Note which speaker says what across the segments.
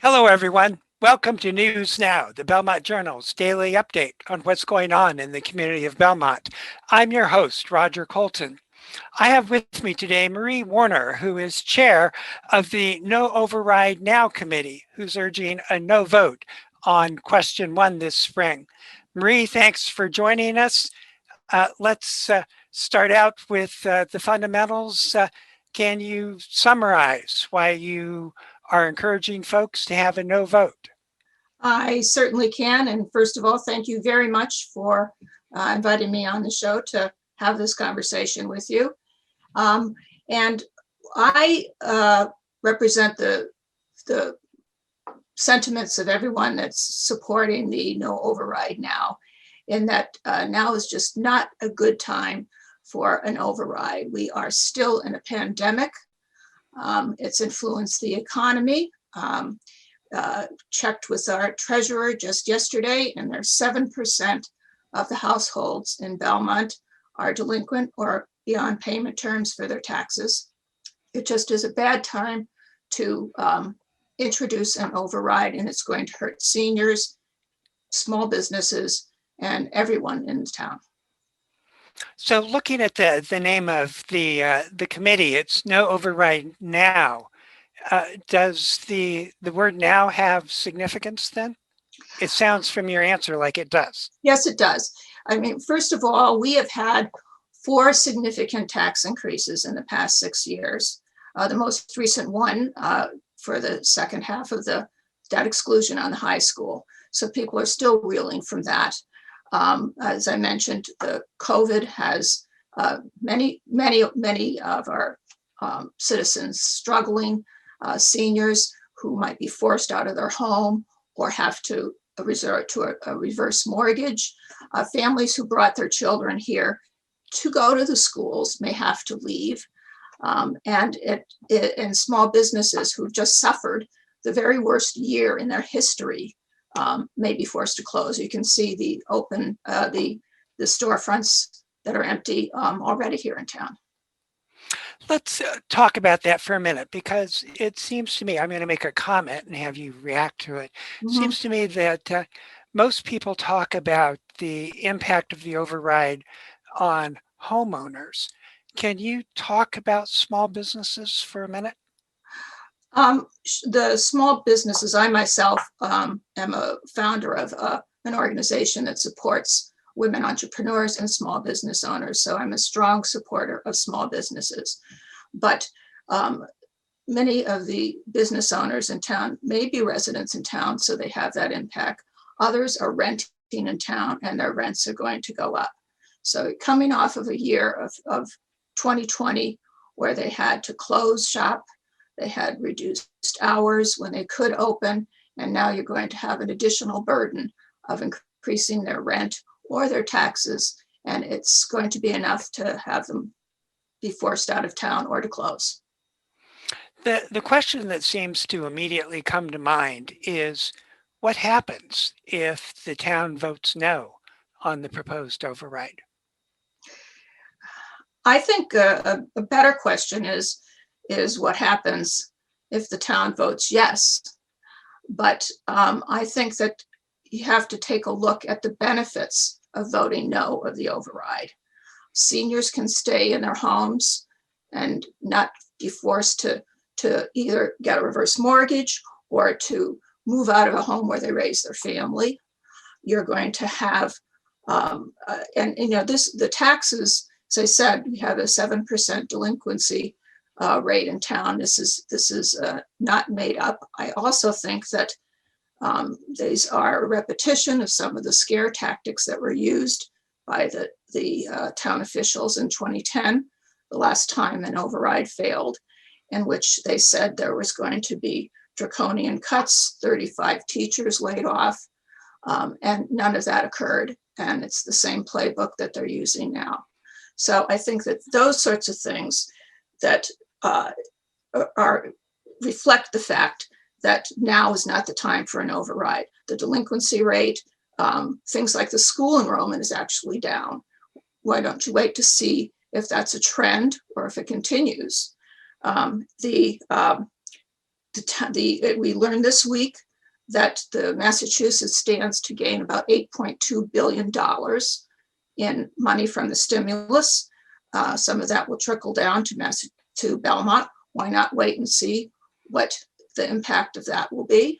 Speaker 1: Hello, everyone. Welcome to News Now, the Belmont Journal's daily update on what's going on in the community of Belmont. I'm your host, Roger Colton. I have with me today Marie Warner, who is chair of the No Override Now committee, who's urging a no vote on question 1 this spring. Marie, thanks for joining us. Let's start out with the fundamentals. Can you summarize why you are encouraging folks to have a no vote?
Speaker 2: I certainly can. And first of all, thank you very much for inviting me on the show to have this conversation with you. And I represent the sentiments of everyone that's supporting the no override now, in that now is just not a good time for an override. We are still in a pandemic. It's influenced the economy. Checked with our treasurer just yesterday, and there's 7% of the households in Belmont are delinquent or beyond payment terms for their taxes. It just is a bad time to introduce an override, and it's going to hurt seniors, small businesses, and everyone in the town.
Speaker 1: So looking at the name of the committee, it's No Override Now. Does the word now have significance then? It sounds from your answer like it does.
Speaker 2: Yes, it does. I mean, first of all, we have had 4 significant tax increases in the past 6 years. The most recent one for the second half of the debt exclusion on the high school. So people are still reeling from that. As I mentioned, the COVID has many of our citizens struggling, seniors who might be forced out of their home or have to resort to a reverse mortgage. Families who brought their children here to go to the schools may have to leave. And small businesses who've just suffered the very worst year in their history may be forced to close. You can see the storefronts that are empty already here in town.
Speaker 1: Let's talk about that for a minute, because it seems to me, I'm going to make a comment and have you react to it. It seems to me that most people talk about the impact of the override on homeowners. Can you talk about small businesses for a minute?
Speaker 2: The small businesses, I myself am a founder of an organization that supports women entrepreneurs and small business owners. So I'm a strong supporter of small businesses. But many of the business owners in town may be residents in town, so they have that impact. Others are renting in town and their rents are going to go up. So coming off of a year of 2020 where they had to close shop, they had reduced hours when they could open, and now you're going to have an additional burden of increasing their rent or their taxes, and it's going to be enough to have them be forced out of town or to close.
Speaker 1: The question that seems to immediately come to mind is, what happens if the town votes no on the proposed override?
Speaker 2: I think a better question is what happens if the town votes yes. But I think that you have to take a look at the benefits of voting no of the override. Seniors can stay in their homes and not be forced to either get a reverse mortgage or to move out of a home where they raise their family. You're going to have, the taxes, as I said, we have a 7% delinquency rate in town. This is not made up. I also think that these are a repetition of some of the scare tactics that were used by the town officials in 2010, the last time an override failed, in which they said there was going to be draconian cuts, 35 teachers laid off, and none of that occurred. And it's the same playbook that they're using now. So I think that those sorts of things that reflect the fact that now is not the time for an override. The delinquency rate, things like the school enrollment is actually down. Why don't you wait to see if that's a trend or if it continues? The we learned this week that the Massachusetts stands to gain about $8.2 billion in money from the stimulus. Some of that will trickle down to Belmont. Why not wait and see what the impact of that will be?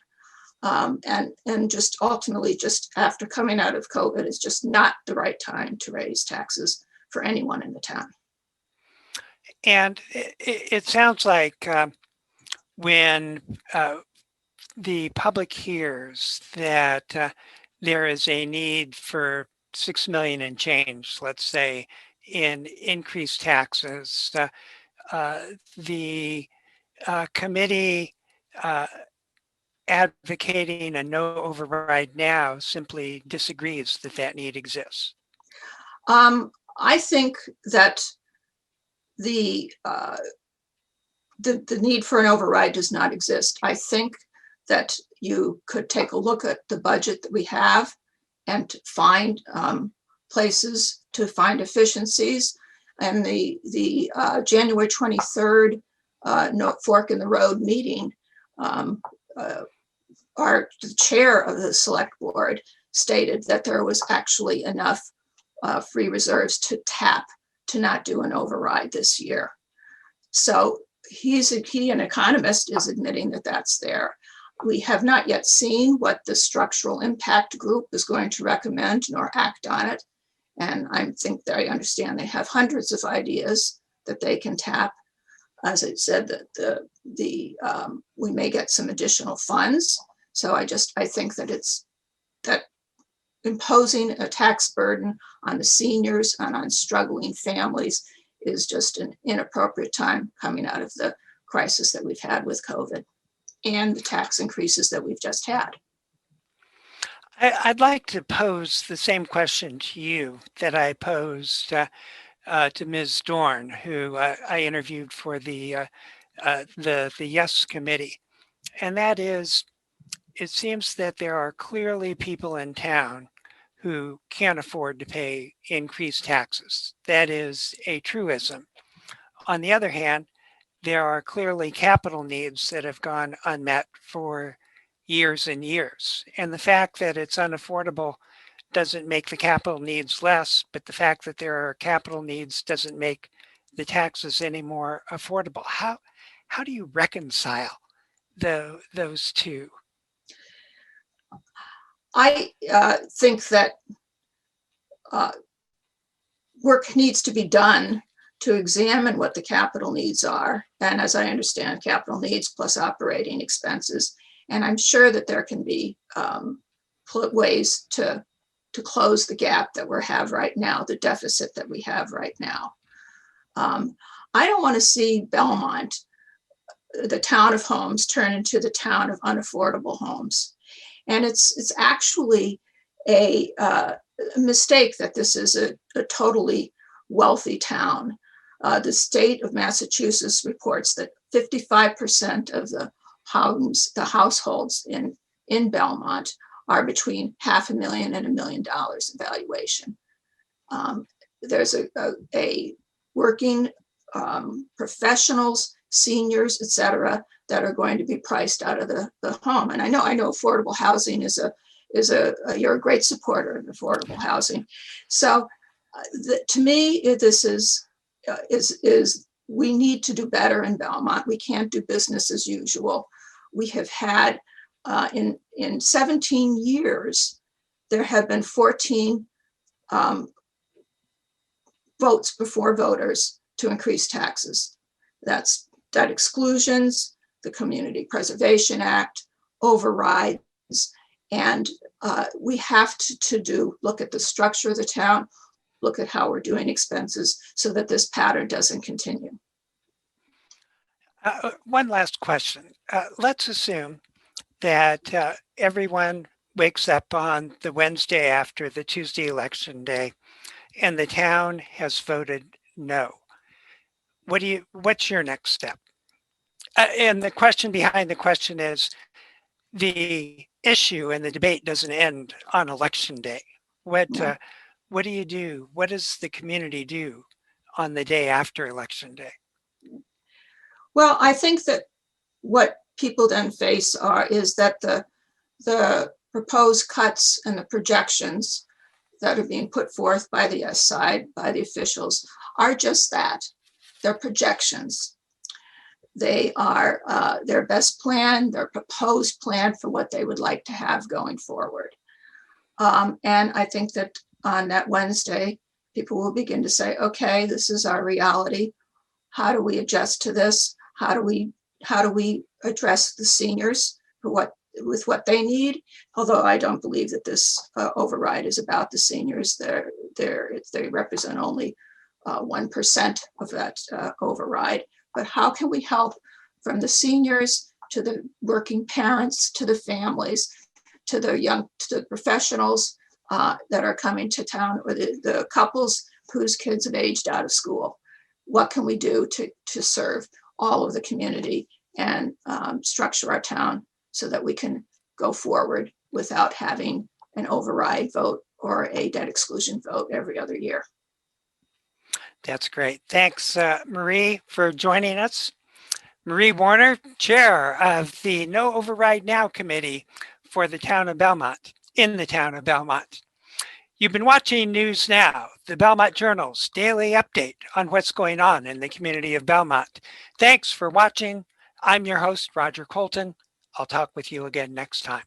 Speaker 2: And just ultimately, just after coming out of COVID, is just not the right time to raise taxes for anyone in the town.
Speaker 1: And it sounds like when the public hears that there is a need for 6 million and change, let's say, in increased taxes, the committee advocating a no override now simply disagrees that that need exists.
Speaker 2: I think that the need for an override does not exist. I think that you could take a look at the budget that we have and find places to find efficiencies. And the January 23rd Fork in the Road meeting, the chair of the select board stated that there was actually enough free reserves to tap to not do an override this year. So he, an economist, is admitting that that's there. We have not yet seen what the structural impact group is going to recommend nor act on it. And I think that I understand they have hundreds of ideas that they can tap. As I said, that we may get some additional funds. So I think that that imposing a tax burden on the seniors and on struggling families is just an inappropriate time coming out of the crisis that we've had with COVID and the tax increases that we've just had.
Speaker 1: I'd like to pose the same question to you that I posed to Ms. Dorn, who I interviewed for the Yes Committee. And that is, it seems that there are clearly people in town who can't afford to pay increased taxes. That is a truism. On the other hand, there are clearly capital needs that have gone unmet for years and years. And the fact that it's unaffordable doesn't make the capital needs less, but the fact that there are capital needs doesn't make the taxes any more affordable. How do you reconcile those two?
Speaker 2: I think that work needs to be done to examine what the capital needs are. And as I understand, capital needs plus operating expenses. And I'm sure that there can be ways to close the gap that we have right now, the deficit that we have right now. I don't want to see Belmont, the town of homes, turn into the town of unaffordable homes. And it's actually a mistake that this is a totally wealthy town. The state of Massachusetts reports that 55% of the households in Belmont are between $500,000 and $1 million in valuation. There's a working professionals, seniors, et cetera, that are going to be priced out of the home. And I know affordable housing you're a great supporter of affordable housing. So to me, this is we need to do better in Belmont. We can't do business as usual. We have had in 17 years, there have been 14 votes before voters to increase taxes. That exclusions, the Community Preservation Act, overrides, and we have to look at the structure of the town, look at how we're doing expenses so that this pattern doesn't continue.
Speaker 1: One last question. Let's assume that everyone wakes up on the Wednesday after the Tuesday election day and the town has voted no. What's your next step? And the question behind the question is, the issue and the debate doesn't end on election day. What do you do? What does the community do on the day after election day?
Speaker 2: Well, I think that what people then face is that the proposed cuts and the projections that are being put forth by the yes side, by the officials, are just that. They're projections. They are their best plan, their proposed plan for what they would like to have going forward. And I think that on that Wednesday, people will begin to say, okay, this is our reality. How do we adjust to this? How do we address the seniors with what they need? Although I don't believe that this override is about the seniors. They represent only 1% of that override. But how can we help from the seniors to the working parents, to the families, to the professionals that are coming to town, or the couples whose kids have aged out of school? What can we do to serve all of the community and structure our town so that we can go forward without having an override vote or a debt exclusion vote every other year?
Speaker 1: That's great. Thanks, Marie, for joining us. Marie Warner, Chair of the No Override Now Committee for the town of Belmont, in the town of Belmont. You've been watching News Now, the Belmont Journal's daily update on what's going on in the community of Belmont. Thanks for watching. I'm your host, Roger Colton. I'll talk with you again next time.